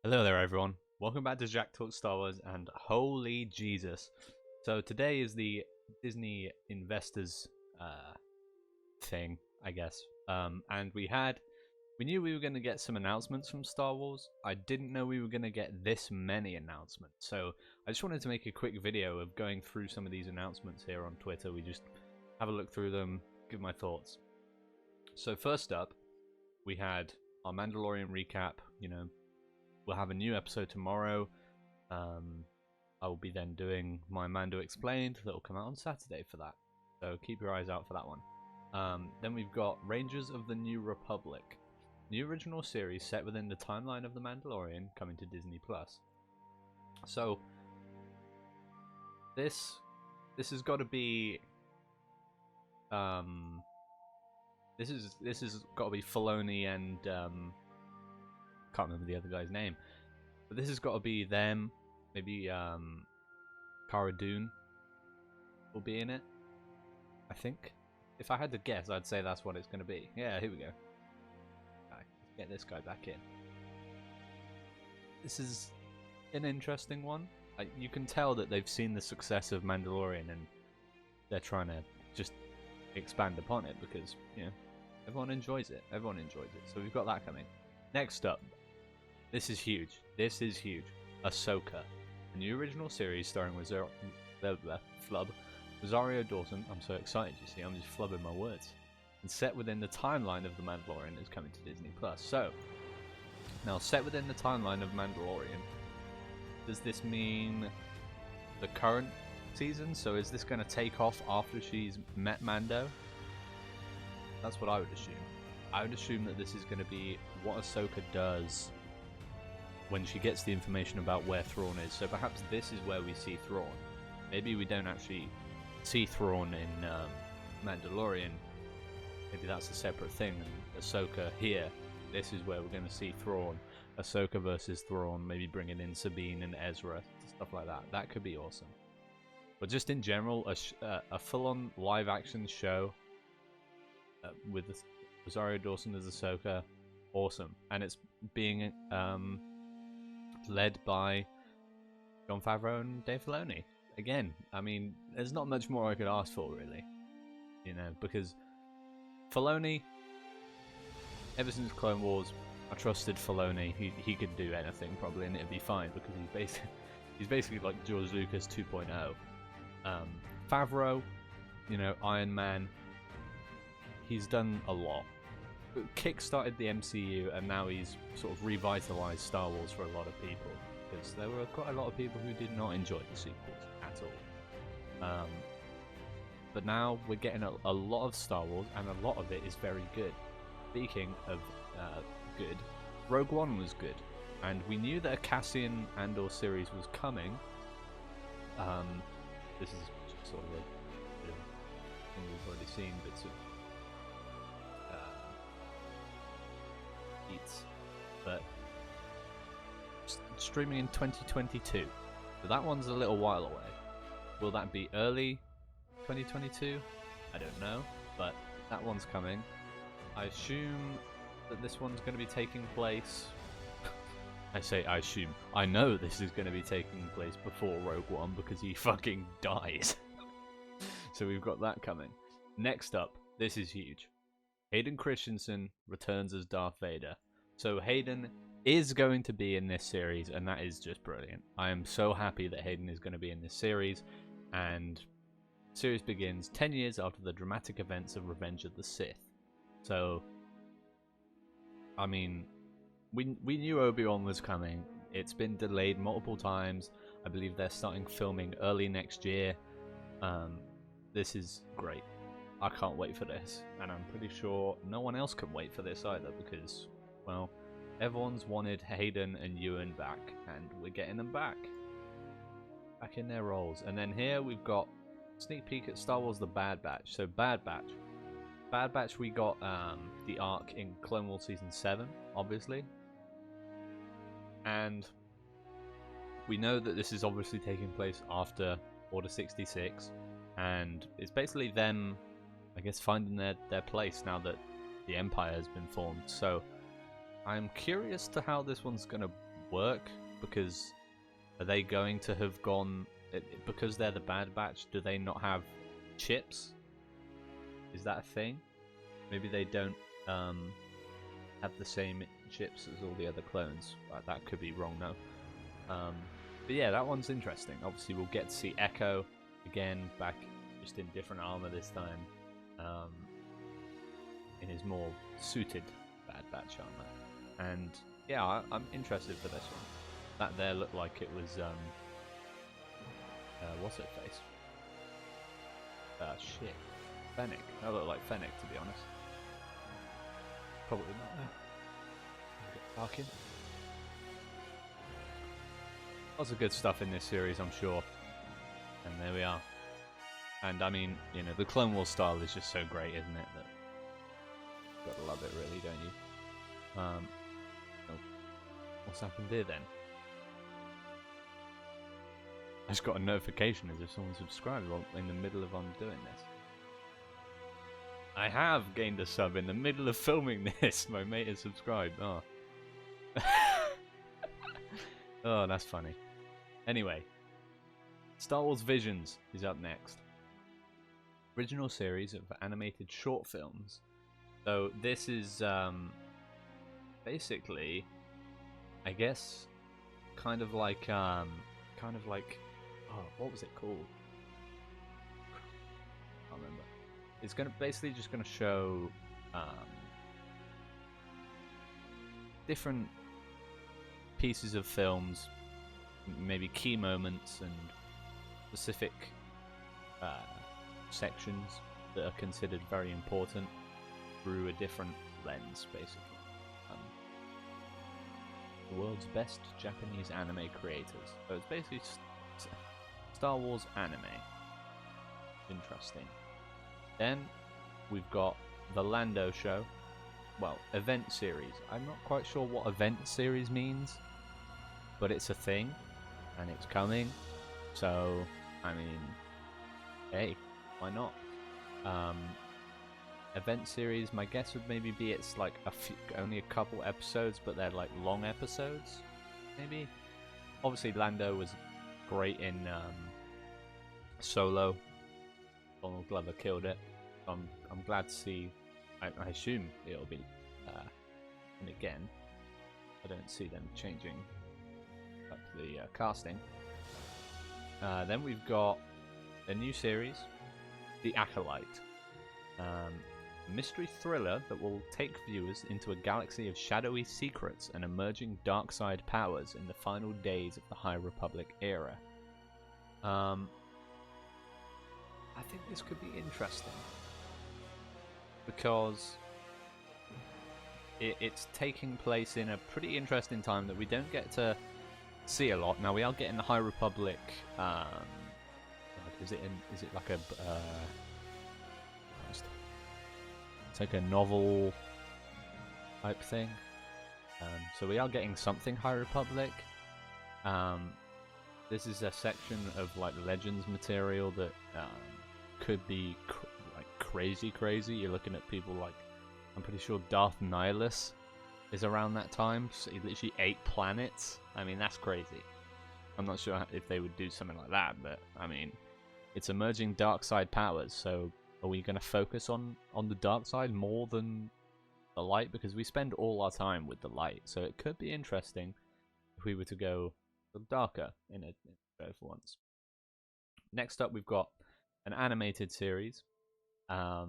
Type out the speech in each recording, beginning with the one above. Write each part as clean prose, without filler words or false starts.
Hello there everyone, welcome back to Jack Talks Star Wars, and holy Jesus. So today is the Disney Investors thing, I guess. And we knew we were going to get some announcements from Star Wars. I didn't know we were going to get this many announcements. So I just wanted to make a quick video of going through some of these announcements here on Twitter. We just have a look through them, give my thoughts. So first up, we had our Mandalorian recap, we'll have a new episode tomorrow. I will be then doing my Mando Explained that will come out on Saturday for that. So keep your eyes out for that one. Then we've got Rangers of the New Republic. New original series set within the timeline of The Mandalorian coming to Disney+. So this has got to be this has got to be Filoni and can't remember the other guy's name, but this has got to be them. Maybe Cara Dune will be in it, I think. If I had to guess, I'd say that's what it's going to be. Yeah, here we go. Right, let's get this guy back in. This is an interesting one. You can tell that they've seen the success of Mandalorian and they're trying to just expand upon it because, everyone enjoys it. Everyone enjoys it. So we've got that coming. Next up, this is huge. This is huge. AHSOKA, a new original series starring Rosario Dawson. I'm so excited, you see, I'm just flubbing my words. And set within the timeline of The Mandalorian is coming to Disney+. So, now set within the timeline of Mandalorian, does this mean the current season? So is this going to take off after she's met Mando? That's what I would assume. I would assume that this is going to be what Ahsoka does when she gets the information about where Thrawn is. So perhaps this is where we see Thrawn. Maybe we don't actually see Thrawn in Mandalorian. Maybe that's a separate thing. And Ahsoka here, this is where we're going to see Thrawn. Ahsoka versus Thrawn, maybe bringing in Sabine and Ezra, stuff like that. That could be awesome. But just in general, a full-on live-action show with Rosario Dawson as Ahsoka, awesome. And it's being led by Jon Favreau and Dave Filoni. Again, I mean, there's not much more I could ask for, really. Because Filoni, ever since Clone Wars, I trusted Filoni. He could do anything, probably, and it'd be fine, because he's basically like George Lucas 2.0. Favreau, Iron Man, he's done a lot. Kick-started the MCU, and now he's sort of revitalized Star Wars for a lot of people, because there were quite a lot of people who did not enjoy the sequels at all. But now we're getting a lot of Star Wars, and a lot of it is very good. Speaking of good, Rogue One was good, and we knew that a Cassian Andor series was coming. This is just sort of a bit of thing we've already seen, bits of but streaming in 2022, so that one's a little while away. Will that be early 2022? I don't know, but that one's coming. I assume that this one's going to be taking place I assume. I know this is going to be taking place before Rogue One because he fucking dies. So we've got that coming. Next up, this is huge. Hayden Christensen returns as Darth Vader. So Hayden is going to be in this series, and that is just brilliant. I am so happy that Hayden is going to be in this series, and the series begins 10 years after the dramatic events of Revenge of the Sith. So, I mean, we knew Obi-Wan was coming. It's been delayed multiple times. I believe they're starting filming early next year. This is great. I can't wait for this, and I'm pretty sure no one else can wait for this either, because, well, everyone's wanted Hayden and Ewan back, and we're getting them back in their roles. And then here we've got sneak peek at Star Wars: The Bad Batch. So Bad Batch, we got the arc in Clone Wars Season 7, obviously, and we know that this is obviously taking place after Order 66, and it's basically them, I guess, finding their place now that the Empire has been formed. So I'm curious to how this one's going to work? Because are they going to have gone because they're the Bad Batch? Do they not have chips? Is that a thing? Maybe they don't have the same chips as all the other clones. That could be wrong though. But yeah, that one's interesting. Obviously, we'll get to see Echo again, back just in different armor this time, in his more suited Bad Batch armor. And yeah, I'm interested for this one. That there looked like it was what's her face? Shit, Fennec. That looked like Fennec, to be honest. Probably not though. Get parking. Lots of good stuff in this series, I'm sure. And there we are. And I mean, you know, the Clone Wars style is just so great, isn't it? That you gotta love it, really, don't you? Oh, what's happened here then? I just got a notification as if someone subscribed in the middle of doing this. I have gained a sub in the middle of filming this. My mate has subscribed. Oh. Oh, that's funny. Anyway, Star Wars Visions is up next. Original series of animated short films. So this is basically, I guess, kind of like, oh, what was it called? I can't remember. It's basically just gonna show different pieces of films, maybe key moments and specific sections that are considered very important through a different lens, basically. The world's best Japanese anime creators. So it's basically Star Wars anime. Interesting. Then we've got the Lando show. Well, event series. I'm not quite sure what event series means, but it's a thing, and it's coming. So, I mean, hey, why not? Event series, my guess would maybe be it's like only a couple episodes, but they're like long episodes, maybe. Obviously, Lando was great in Solo. Donald Glover killed it. I'm glad to see. I assume it'll be and again. I don't see them changing up the casting. Then we've got a new series, The Acolyte. A mystery thriller that will take viewers into a galaxy of shadowy secrets and emerging dark side powers in the final days of the High Republic era. I think this could be interesting because it's taking place in a pretty interesting time that we don't get to see a lot. Now we are getting the High Republic. Is it like a? It's like a novel type thing. So we are getting something High Republic. This is a section of like Legends material that could be like crazy. You're looking at people like, I'm pretty sure Darth Nihilus is around that time. So he literally 8 planets. I mean, that's crazy. I'm not sure if they would do something like that, but I mean, it's emerging dark side powers. So are we going to focus on the dark side more than the light? Because we spend all our time with the light. So it could be interesting if we were to go darker in a show for once. Next up, we've got an animated series, a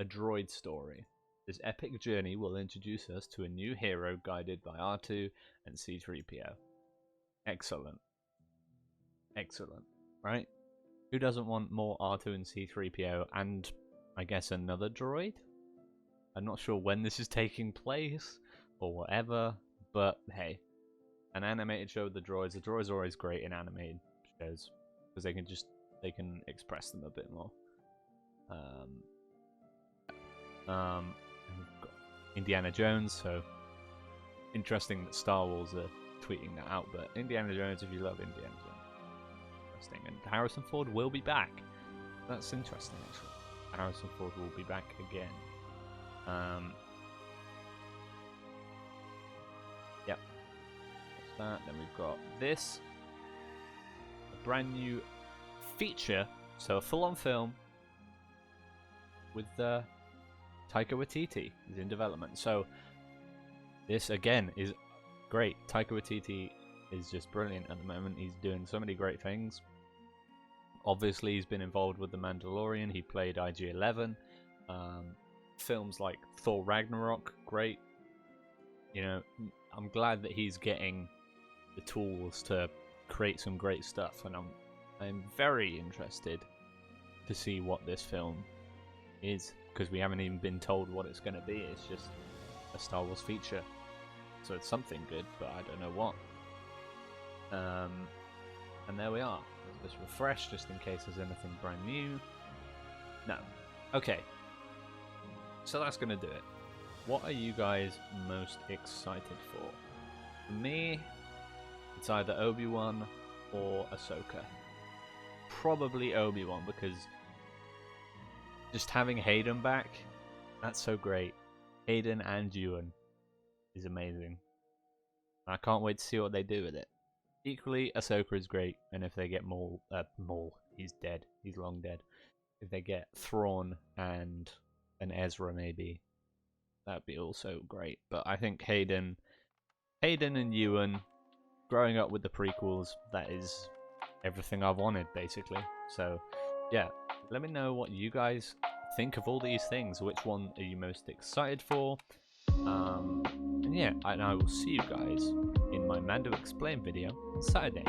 droid story. This epic journey will introduce us to a new hero guided by R2 and C-3PO. Excellent, right? Who doesn't want more R2 and C-3PO and I guess another droid? I'm not sure when this is taking place or whatever, but hey, an animated show with the droids. The droids are always great in animated shows because they can express them a bit more. We've got Indiana Jones, so interesting that Star Wars are tweeting that out. But Indiana Jones, if you love Indiana Jones. And Harrison Ford will be back. That's interesting, actually. Harrison Ford will be back again. Yep. that. Then we've got this, a brand new feature, so a full-on film with Taika Waititi is in development. So this again is great. Taika Waititi is just brilliant at the moment. He's doing so many great things. Obviously, he's been involved with The Mandalorian. He played IG-11. Films like Thor Ragnarok, great. You know, I'm glad that he's getting the tools to create some great stuff, and I'm very interested to see what this film is, because we haven't even been told what it's going to be. It's just a Star Wars feature, so it's something good, but I don't know what. And there we are. Let's refresh just in case there's anything brand new. No. Okay. So that's going to do it. What are you guys most excited for? For me, it's either Obi-Wan or Ahsoka. Probably Obi-Wan, because just having Hayden back, that's so great. Hayden and Ewan is amazing. I can't wait to see what they do with it. Equally, Ahsoka is great, and if they get Maul, he's dead. He's long dead. If they get Thrawn and an Ezra, maybe, that'd be also great. But I think Hayden and Ewan, growing up with the prequels, that is everything I've wanted, basically. So, yeah, let me know what you guys think of all these things. Which one are you most excited for? And yeah, I will see you guys in my Mando Explain video on Saturday.